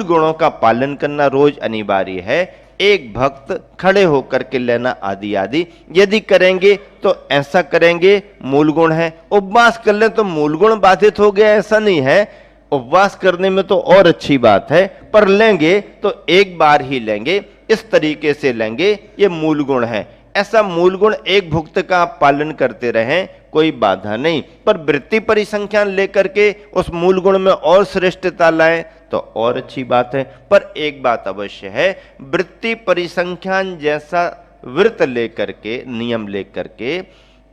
गुणों का पालन करना रोज अनिवार्य है। एक भक्त खड़े होकर के लेना आदि आदि यदि करेंगे तो ऐसा करेंगे, मूल गुण है। उपवास कर लें तो मूल गुण बाधित हो गया, ऐसा नहीं है। उपवास करने में तो और अच्छी बात है, पर लेंगे तो एक बार ही लेंगे, इस तरीके से लेंगे, ये मूल गुण है। ऐसा मूल गुण एक भुक्त का आप पालन करते रहें, कोई बाधा नहीं। पर वृत्ति परिसंख्यान लेकर के उस मूल गुण में और श्रेष्ठता लाएं तो और अच्छी बात है। पर एक बात अवश्य है, वृत्ति परिसंख्यान जैसा व्रत लेकर के, नियम लेकर के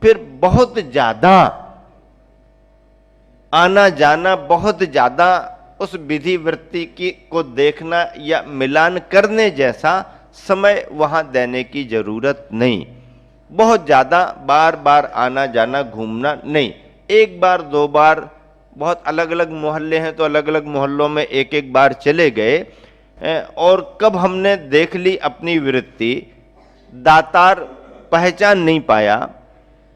फिर बहुत ज्यादा आना जाना, बहुत ज्यादा उस विधि वृत्ति की को देखना या मिलान करने जैसा समय वहां देने की जरूरत नहीं। बहुत ज्यादा बार बार आना जाना घूमना नहीं, एक बार दो बार, बहुत अलग अलग मोहल्ले हैं तो अलग अलग मोहल्लों में एक एक बार चले गए। और कब हमने देख ली अपनी वृत्ति, दातार पहचान नहीं पाया,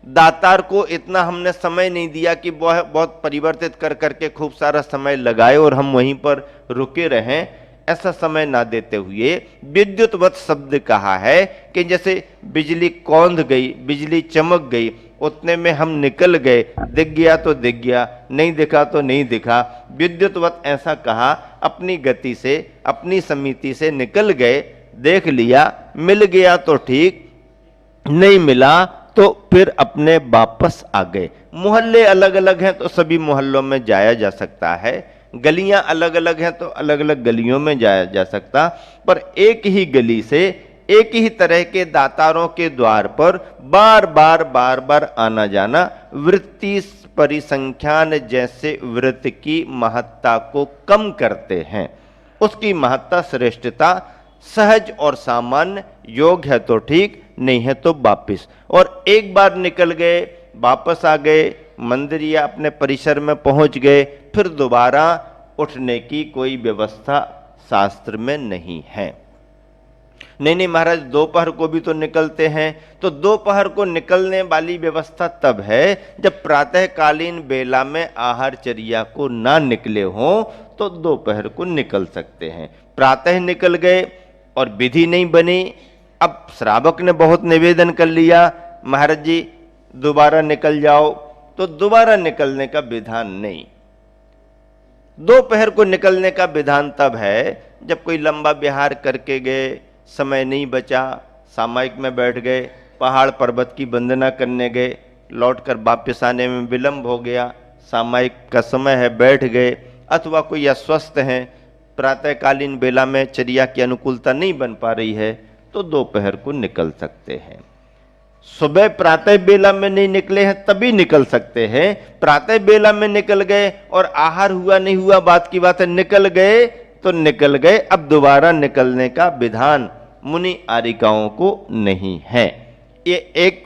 दातार को इतना हमने समय नहीं दिया कि वह बहुत परिवर्तित कर करके खूब सारा समय लगाए और हम वहीं पर रुके रहें, ऐसा समय ना देते हुए विद्युतवत शब्द कहा है कि जैसे बिजली कौंध गई, बिजली चमक गई, उतने में हम निकल गए, दिख गया तो दिख गया, नहीं दिखा तो नहीं दिखा। विद्युतवत ऐसा कहा, अपनी गति से, अपनी समिति से निकल गए, देख लिया, मिल गया तो ठीक, नहीं मिला तो फिर अपने वापस आ गए। मोहल्ले अलग अलग हैं तो सभी मोहल्लों में जाया जा सकता है, गलियां अलग अलग हैं तो अलग अलग गलियों में जाया जा सकता, पर एक ही गली से एक ही तरह के दातारों के द्वार पर बार बार आना जाना वृत्ति परिसंख्यान जैसे व्रत की महत्ता को कम करते हैं। उसकी महत्ता, श्रेष्ठता सहज और सामान्य, योग्य है तो ठीक, नहीं है तो वापिस। और एक बार निकल गए, वापस आ गए, मंदिर या अपने परिसर में पहुंच गए, फिर दोबारा उठने की कोई व्यवस्था शास्त्र में नहीं है। नहीं महाराज, दोपहर को भी तो निकलते हैं, तो दोपहर को निकलने वाली व्यवस्था तब है जब प्रातःकालीन बेला में आहारचर्या को ना निकले हों, तो दोपहर को निकल सकते हैं। प्रातः निकल गए और विधि नहीं बनी, अब श्रावक ने बहुत निवेदन कर लिया, महाराज जी दोबारा निकल जाओ, तो दोबारा निकलने का विधान नहीं। दोपहर को निकलने का विधान तब है जब कोई लंबा विहार करके गए, समय नहीं बचा, सामायिक में बैठ गए, पहाड़ पर्वत की वंदना करने गए, लौटकर वापस आने में विलंब हो गया, सामायिक का समय है, बैठ गए, अथवा कोई अस्वस्थ हैं, प्रातःकालीन बेला में चर्या की अनुकूलता नहीं बन पा रही है, तो दोपहर को निकल सकते हैं। सुबह प्रातः बेला में नहीं निकले हैं तभी निकल सकते हैं। प्रातः बेला में निकल गए और आहार हुआ नहीं हुआ बात की बात है, निकल गए तो निकल गए, अब दोबारा निकलने का विधान मुनि आरिकाओं को नहीं है, ये एक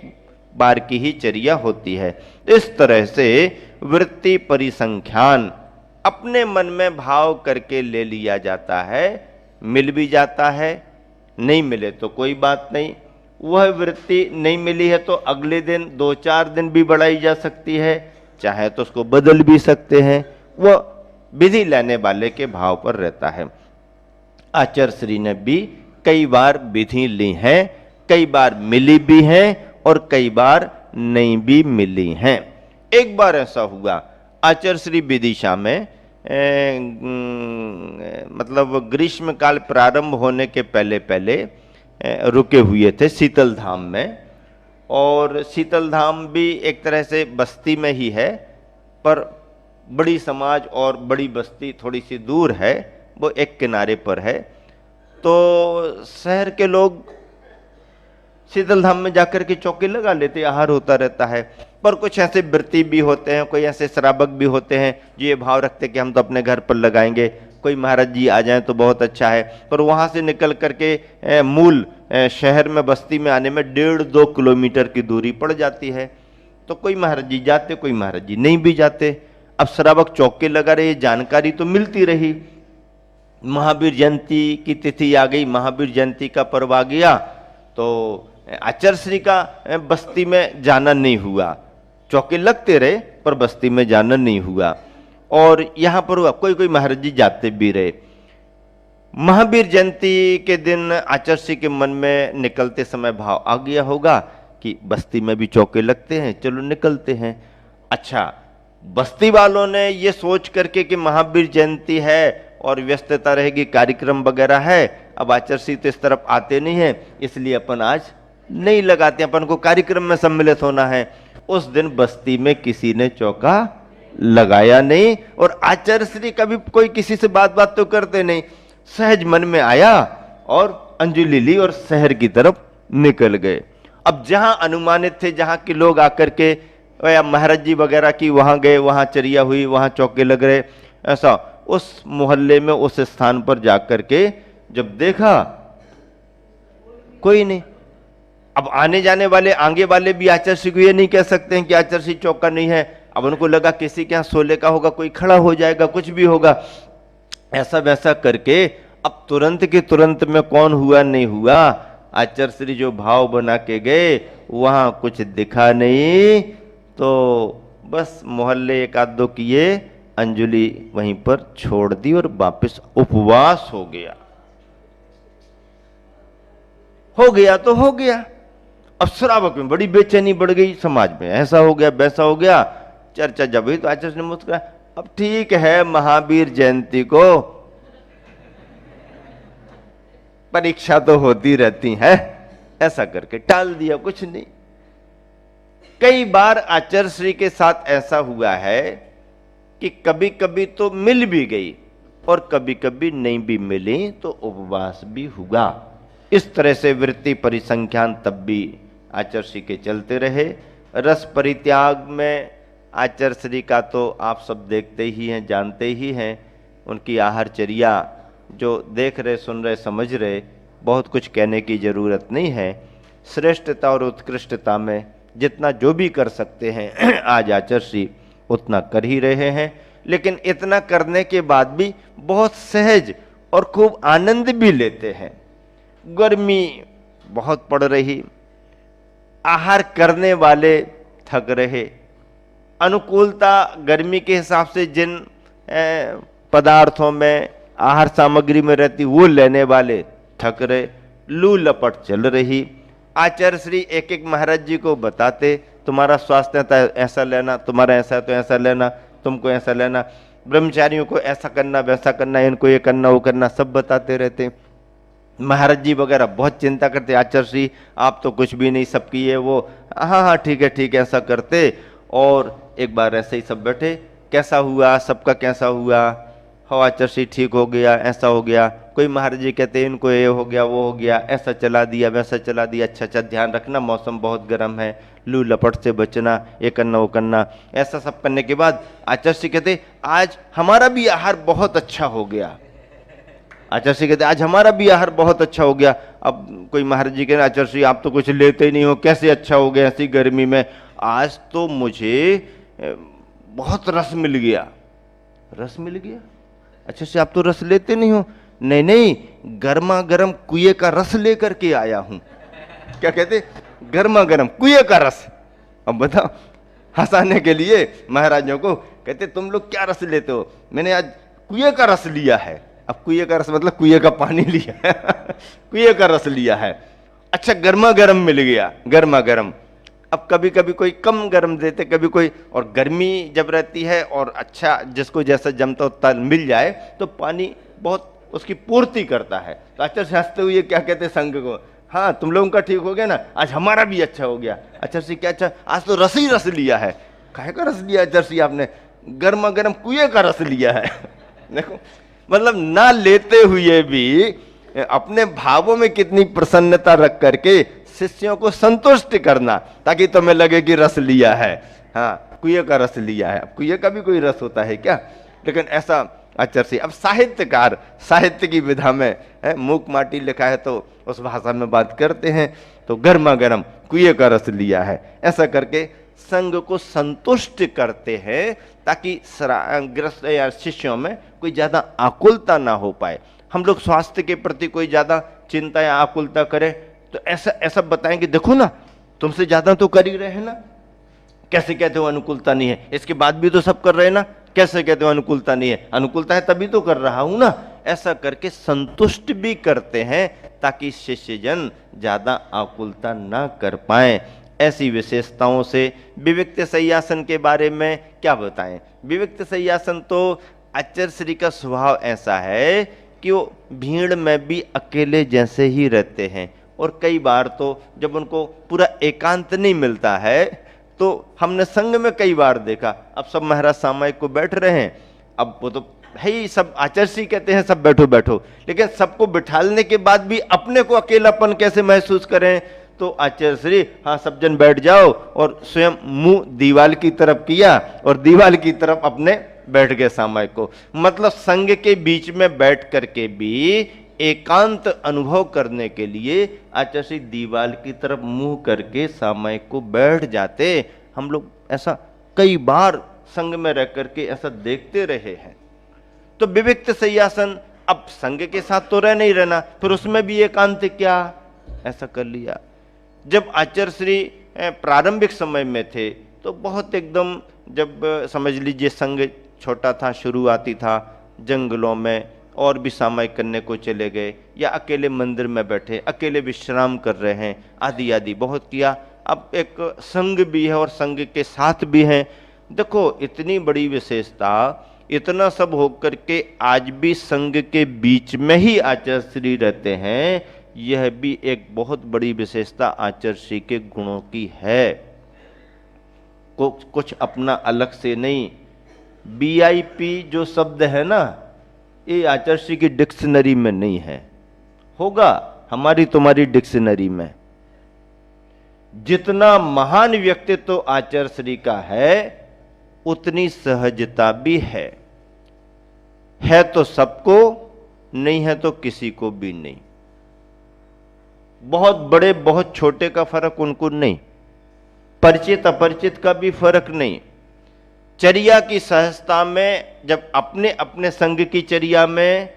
बार की ही चर्या होती है। इस तरह से वृत्ति परिसंख्यान अपने मन में भाव करके ले लिया जाता है, मिल भी जाता है, नहीं मिले तो कोई बात नहीं। वह वृत्ति नहीं मिली है तो अगले दिन 2-4 दिन भी बढ़ाई जा सकती है, चाहे तो उसको बदल भी सकते हैं, वह विधि लेने वाले के भाव पर रहता है। आचार्य श्री ने भी कई बार विधि ली हैं, कई बार मिली भी हैं और कई बार नहीं भी मिली हैं। एक बार ऐसा हुआ, आचार्य श्री विदिशा में मतलब ग्रीष्म काल प्रारंभ होने के पहले पहले रुके हुए थे शीतल धाम में, और शीतल धाम भी एक तरह से बस्ती में ही है, पर बड़ी समाज और बड़ी बस्ती थोड़ी सी दूर है, वो एक किनारे पर है। तो शहर के लोग शीतल धाम में जाकर के चौकी लगा लेते, आहार होता रहता है। पर कुछ ऐसे व्रती भी होते हैं, कोई ऐसे श्रावक भी होते हैं जो ये भाव रखते कि हम तो अपने घर पर लगाएंगे, कोई महाराज जी आ जाएं तो बहुत अच्छा है। पर वहाँ से निकल करके मूल शहर में बस्ती में आने में 1.5-2 किलोमीटर की दूरी पड़ जाती है। तो कोई महाराज जी जाते, कोई महाराज जी नहीं भी जाते। अब श्रावक चौके लगा रहे, जानकारी तो मिलती रही। महावीर जयंती की तिथि आ गई, महावीर जयंती का पर्व आ गया, तो आचार्य श्री का बस्ती में जाना नहीं हुआ। चौके लगते रहे पर बस्ती में जाना नहीं हुआ। और यहाँ पर कोई कोई महाराज जी जाते भी रहे। महावीर जयंती के दिन आचर्षी के मन में निकलते समय भाव आ गया होगा कि बस्ती में भी चौके लगते हैं, चलो निकलते हैं। अच्छा, बस्ती वालों ने ये सोच करके कि महावीर जयंती है और व्यस्तता रहेगी, कार्यक्रम वगैरह है, अब आचर्षी तो इस तरफ आते नहीं है, इसलिए अपन आज नहीं लगाते, अपन को कार्यक्रम में सम्मिलित होना है। उस दिन बस्ती में किसी ने चौका लगाया नहीं, और आचर्षी कभी कोई किसी से बात तो करते नहीं, सहज मन में आया और अंजलि ली और शहर की तरफ निकल गए। अब जहां अनुमानित थे, जहां के लोग आकर के या महाराज जी वगैरह की वहां गए, वहां चर्या हुई, वहां चौके लग रहे, ऐसा उस मोहल्ले में उस स्थान पर जाकर के जब देखा कोई नहीं। अब आने जाने वाले आगे वाले भी आचर्षी को ये नहीं कह सकते हैं कि आचर्षी चौका नहीं है। अब उनको लगा किसी के यहाँ सोले का होगा, कोई खड़ा हो जाएगा, कुछ भी होगा, ऐसा वैसा करके अब तुरंत के तुरंत में कौन हुआ नहीं हुआ, आचर्षी जो भाव बना के गए वहां कुछ दिखा नहीं, तो बस मोहल्ले एक आध दो किए, अंजलि वहीं पर छोड़ दी और वापस उपवास हो गया। तो हो गया। अब श्रावक में बड़ी बेचैनी बढ़ गई, समाज में ऐसा हो गया वैसा हो गया, चर्चा जब हुई तो आचार्य ने मुस्कुराया, अब ठीक है महावीर जयंती को परीक्षा तो होती रहती है, ऐसा करके टाल दिया, कुछ नहीं। कई बार आचार्य के साथ ऐसा हुआ है कि कभी कभी तो मिल भी गई और कभी कभी नहीं भी मिली तो उपवास भी हुआ। इस तरह से वृत्ति परिसंख्यान तब भी आचार्य के चलते रहे। रस परित्याग में आचार्य का तो आप सब देखते ही हैं, जानते ही हैं, उनकी आहारचर्या जो देख रहे, सुन रहे, समझ रहे, बहुत कुछ कहने की जरूरत नहीं है। श्रेष्ठता और उत्कृष्टता में जितना जो भी कर सकते हैं आज आचार्य उतना कर ही रहे हैं, लेकिन इतना करने के बाद भी बहुत सहज और खूब आनंद भी लेते हैं। गर्मी बहुत पड़ रही, आहार करने वाले थक रहे, अनुकूलता गर्मी के हिसाब से जिन पदार्थों में आहार सामग्री में रहती वो लेने वाले थक रहे, लू लपट चल रही। आचार्य श्री एक एक महाराज जी को बताते, तुम्हारा स्वास्थ्य है तो ऐसा लेना, तुम्हारा ऐसा है तो ऐसा लेना, तुमको ऐसा लेना, ब्रह्मचारियों को ऐसा करना वैसा करना, इनको ये करना वो करना, सब बताते रहते। महाराज जी वगैरह बहुत चिंता करते, आचार्य श्री आप तो कुछ भी नहीं, सबकी ये वो, हाँ हाँ ठीक है ऐसा करते। और एक बार ऐसे ही सब बैठे, कैसा हुआ, सबका कैसा हुआ, हो आचार्य श्री ठीक हो गया, ऐसा हो गया। कोई महाराज जी कहते इनको ये हो गया वो हो गया, ऐसा चला दिया वैसा चला दिया, अच्छा ध्यान रखना मौसम बहुत गर्म है, लू लपट से बचना, ये करना वो करना। ऐसा सब करने के बाद आचार्य कहते आज हमारा भी आहार बहुत अच्छा हो गया। आचार्य कहते आज हमारा भी आहार बहुत अच्छा हो गया। अब कोई महाराज जी कहते आचार्य आप तो कुछ लेते ही नहीं हो, कैसे अच्छा हो गया ऐसी गर्मी में? आज तो मुझे बहुत रस मिल गया। रस मिल गया? आचार्य आप तो रस लेते नहीं हो। नहीं, गर्मा गर्म कुएं का रस लेकर के आया हूं। क्या कहते? गर्मा गर्म कुएं का रस। अब बताओ, हंसाने के लिए महाराजों को कहते तुम लोग क्या रस लेते हो? मैंने आज कुएं का रस लिया है। अब कुएं का रस मतलब कुएं का पानी लिया है कुएं का रस लिया है। अच्छा, गर्मा गर्म मिल गया, गर्मा गर्म। अब कभी कभी कोई कम गर्म देते, कभी कोई, और गर्मी जब रहती है और अच्छा जिसको जैसा जमता उतना मिल जाए तो पानी बहुत उसकी पूर्ति करता है। तो आचार्य से हंसते हुए क्या कहते संघ को, हाँ तुम लोगों का ठीक हो गया ना, आज हमारा भी अच्छा हो गया। आचार्य से क्या अच्छा, आज तो रस ही रस लिया है। काहे का रस लिया आचार्य, आपने गर्मा गर्म कुएं का रस लिया है देखो, मतलब ना लेते हुए भी अपने भावों में कितनी प्रसन्नता रख करके शिष्यों को संतुष्ट करना, ताकि तुम्हें लगे कि रस लिया है। हाँ, कुएं का रस लिया है। अब कुएं का भी कोई रस होता है क्या? लेकिन ऐसा आचार्य। अब साहित्यकार साहित्य की विधा में मूक माटी लिखा है तो उस भाषा में बात करते हैं, तो गर्मा गर्म कुएं का रस लिया है। ऐसा करके संघ को संतुष्ट करते हैं ताकि ग्रस्त या शिष्यों में कोई ज्यादा आकुलता ना हो पाए। हम लोग स्वास्थ्य के प्रति कोई ज्यादा चिंता या आकुलता करें तो ऐसा ऐसा बताएंगे, देखो ना तुमसे ज्यादा तो कर ही रहे हैं ना, कैसे कहते हो अनुकूलता नहीं है? इसके बाद भी तो सब कर रहे हैं ना, कैसे कहते हो अनुकूलता नहीं है? अनुकूलता है तभी तो कर रहा हूं ना, ऐसा करके संतुष्ट भी करते हैं ताकि शिष्यजन ज्यादा आकुलता ना कर पाए। ऐसी विशेषताओं से विविक्त शय्यासन के बारे में क्या बताएं। विविक्त शय्यासन तो आचार्य श्री का स्वभाव ऐसा है कि वो भीड़ में भी अकेले जैसे ही रहते हैं, और कई बार तो जब उनको पूरा एकांत नहीं मिलता है तो हमने संघ में कई बार देखा, अब सब महाराज सामायिक को बैठ रहे हैं, अब वो तो है ही, सब आचार्य श्री कहते हैं सब बैठो बैठो, लेकिन सबको बिठालने के बाद भी अपने को अकेलापन कैसे महसूस करें, तो आचार्य श्री हाँ सब जन बैठ जाओ, और स्वयं मुंह दीवाल की तरफ किया और दीवाल की तरफ अपने बैठ गए सामायिक को। मतलब संघ के बीच में बैठ करके भी एकांत अनुभव करने के लिए आचार्य श्री दीवाल की तरफ मुंह करके सामायिक को बैठ जाते। हम लोग ऐसा कई बार संघ में रह करके ऐसा देखते रहे हैं। तो विविक्त शय्यासन, अब संघ के साथ तो रह नहीं रहना, फिर उसमें भी एकांत क्या, ऐसा कर लिया। जब आचार्य श्री प्रारंभिक समय में थे तो बहुत एकदम, जब समझ लीजिए संघ छोटा था, शुरुआती था, जंगलों में और भी सामायिक करने को चले गए, या अकेले मंदिर में बैठे अकेले विश्राम कर रहे हैं, आदि आदि बहुत किया। अब एक संघ भी है और संघ के साथ भी हैं। देखो इतनी बड़ी विशेषता, इतना सब होकर के आज भी संघ के बीच में ही आचार्य श्री रहते हैं, यह भी एक बहुत बड़ी विशेषता आचार्य श्री के गुणों की है। कुछ अपना अलग से नहीं। VIP जो शब्द है ना, ये आचार्य श्री की डिक्शनरी में नहीं है, होगा हमारी तुम्हारी डिक्शनरी में। जितना महान व्यक्तित्व तो आचार्य श्री का है, उतनी सहजता भी है तो सबको, नहीं है तो किसी को भी नहीं। बहुत बड़े बहुत छोटे का फर्क उनको नहीं, परिचित अपरिचित का भी फर्क नहीं। चर्या की सहजता में, जब अपने अपने संघ की चर्या में,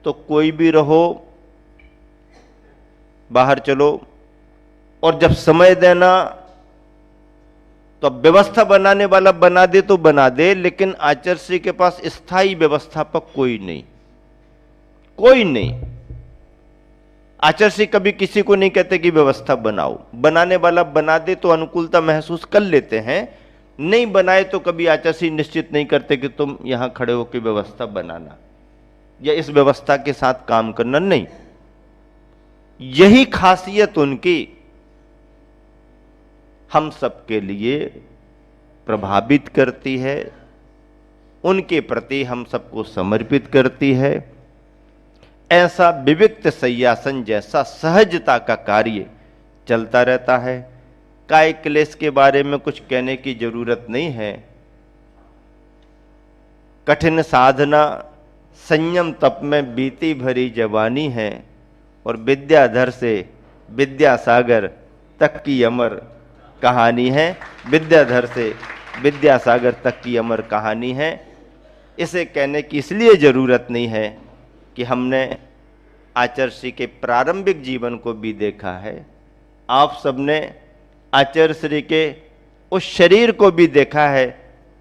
तो कोई भी रहो, बाहर चलो, और जब समय देना तो व्यवस्था बनाने वाला बना दे तो बना दे, लेकिन आचार्य श्री के पास स्थायी व्यवस्थापक कोई नहीं, कोई नहीं। आचार्य श्री कभी किसी को नहीं कहते कि व्यवस्था बनाओ, बनाने वाला बना दे तो अनुकूलता महसूस कर लेते हैं, नहीं बनाए तो कभी आचार्य श्री निश्चित नहीं करते कि तुम यहां खड़े होकर व्यवस्था बनाना या इस व्यवस्था के साथ काम करना, नहीं। यही खासियत उनकी हम सबके लिए प्रभावित करती है, उनके प्रति हम सबको समर्पित करती है। ऐसा विविक्त शय्यासन जैसा सहजता का कार्य चलता रहता है। काय क्लेश के बारे में कुछ कहने की जरूरत नहीं है। कठिन साधना संयम तप में बीती भरी जवानी है, और विद्याधर से विद्यासागर तक की अमर कहानी है। विद्याधर से विद्यासागर तक की अमर कहानी है। इसे कहने की इसलिए जरूरत नहीं है कि हमने आचार्य श्री के प्रारंभिक जीवन को भी देखा है, आप सबने आचार्य श्री के उस शरीर को भी देखा है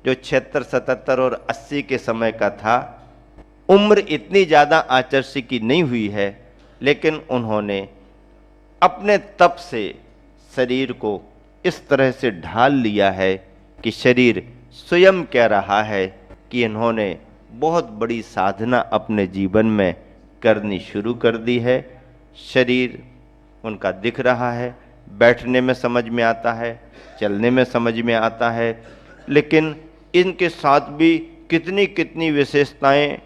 जो 76, 77 और 80 के समय का था। उम्र इतनी ज्यादा आचार्य श्री की नहीं हुई है, लेकिन उन्होंने अपने तप से शरीर को इस तरह से ढाल लिया है कि शरीर स्वयं कह रहा है कि इन्होंने बहुत बड़ी साधना अपने जीवन में करनी शुरू कर दी है। शरीर उनका दिख रहा है, बैठने में समझ में आता है, चलने में समझ में आता है, लेकिन इनके साथ भी कितनी कितनी विशेषताएं।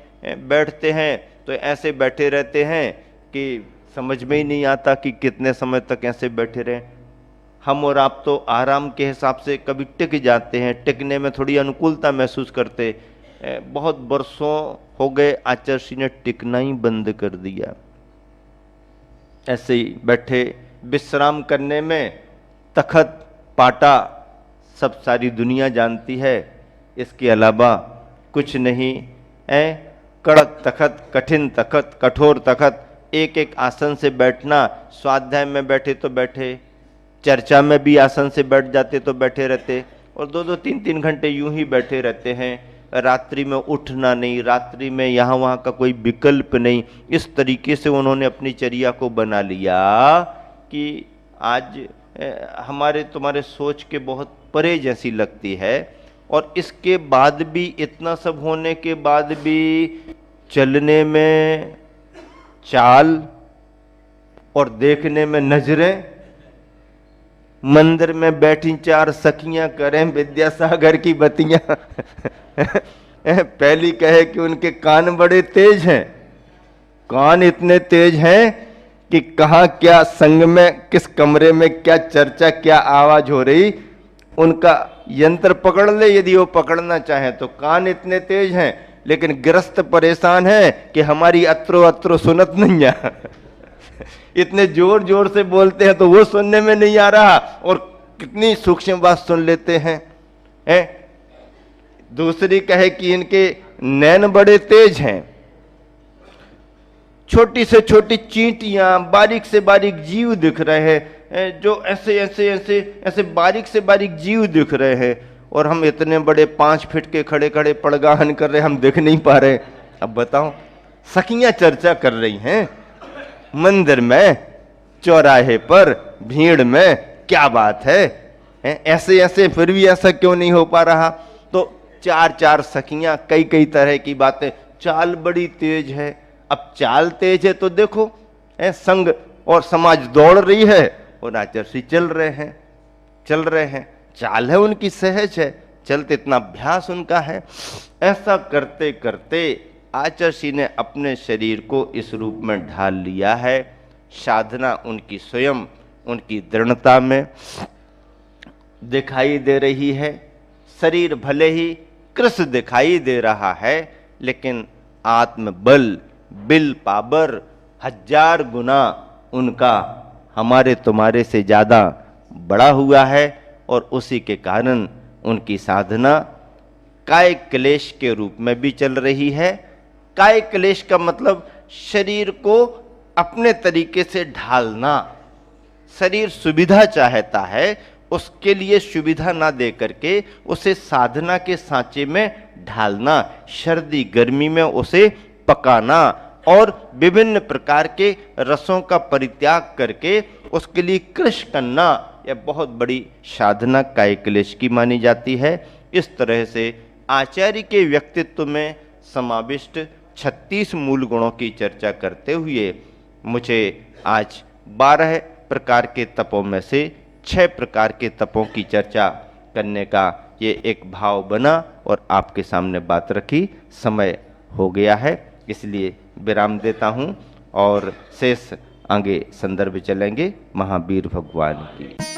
बैठते हैं तो ऐसे बैठे रहते हैं कि समझ में ही नहीं आता कि कितने समय तक ऐसे बैठे रहें। हम और आप तो आराम के हिसाब से कभी टिक जाते हैं, टिकने में थोड़ी अनुकूलता महसूस करते। बहुत वर्षों हो गए आचार्य श्री ने टिकना ही बंद कर दिया। ऐसे ही बैठे विश्राम करने में तखत पाटा सब सारी दुनिया जानती है, इसके अलावा कुछ नहीं है। कड़क तखत, कठिन तखत, कठोर तखत, एक एक आसन से बैठना। स्वाध्याय में बैठे तो बैठे, चर्चा में भी आसन से बैठ जाते तो बैठे रहते, और 2-2, 3-3 घंटे यूं ही बैठे रहते हैं। रात्रि में उठना नहीं, रात्रि में यहाँ वहाँ का कोई विकल्प नहीं। इस तरीके से उन्होंने अपनी चर्या को बना लिया कि आज हमारे तुम्हारे सोच के बहुत परे जैसी लगती है। और इसके बाद भी, इतना सब होने के बाद भी चलने में चाल और देखने में नजरें, मंदिर में बैठी 4 सखियां करें विद्यासागर की बतियां। पहली कहे कि उनके कान बड़े तेज हैं, कान इतने तेज हैं कि कहाँ क्या संग में, किस कमरे में क्या चर्चा, क्या आवाज हो रही, उनका यंत्र पकड़ ले यदि वो पकड़ना चाहे तो। कान इतने तेज हैं, लेकिन गृहस्थ परेशान है कि हमारी अत्रो अत्रो सुनत नहीं है। इतने जोर जोर से बोलते हैं तो वो सुनने में नहीं आ रहा, और कितनी सूक्ष्म बात सुन लेते हैं। दूसरी कहे कि इनके नैन बड़े तेज हैं, छोटी से छोटी चींटियां, बारीक से बारीक जीव दिख रहे हैं, जो ऐसे ऐसे ऐसे ऐसे बारीक से बारीक जीव दिख रहे हैं, और हम इतने बड़े 5 फीट के खड़े खड़े पड़गाहन कर रहे, हम देख नहीं पा रहे। अब बताओ, सखियां चर्चा कर रही हैं मंदिर में, चौराहे पर, भीड़ में, क्या बात है, ऐसे ऐसे, फिर भी ऐसा क्यों नहीं हो पा रहा। तो 4 सखियां, कई कई तरह की बातें, चाल बड़ी तेज है। अब चाल तेज है तो देखो, संघ और समाज दौड़ रही है और आचर्षी चल रहे हैं, चाल है उनकी सहज है, चलते इतना अभ्यास उनका है। ऐसा करते करते आचर्षी ने अपने शरीर को इस रूप में ढाल लिया है। साधना उनकी स्वयं, उनकी दृढ़ता में दिखाई दे रही है। शरीर भले ही कृश दिखाई दे रहा है, लेकिन आत्मबल, बिल पावर 1000 गुना उनका हमारे तुम्हारे से ज्यादा बड़ा हुआ है। और उसी के कारण उनकी साधना काय क्लेश के रूप में भी चल रही है। काय क्लेश का मतलब शरीर को अपने तरीके से ढालना। शरीर सुविधा चाहता है, उसके लिए सुविधा ना दे करके उसे साधना के सांचे में ढालना, सर्दी गर्मी में उसे पकाना, और विभिन्न प्रकार के रसों का परित्याग करके उसके लिए कृष्ण करना, यह बहुत बड़ी साधना काय क्लेश की मानी जाती है। इस तरह से आचार्य के व्यक्तित्व में समाविष्ट 36 मूल गुणों की चर्चा करते हुए मुझे आज 12 प्रकार के तपों में से 6 प्रकार के तपों की चर्चा करने का ये एक भाव बना और आपके सामने बात रखी। समय हो गया है, इसलिए विराम देता हूँ और शेष आगे संदर्भ चलेंगे महावीर भगवान की।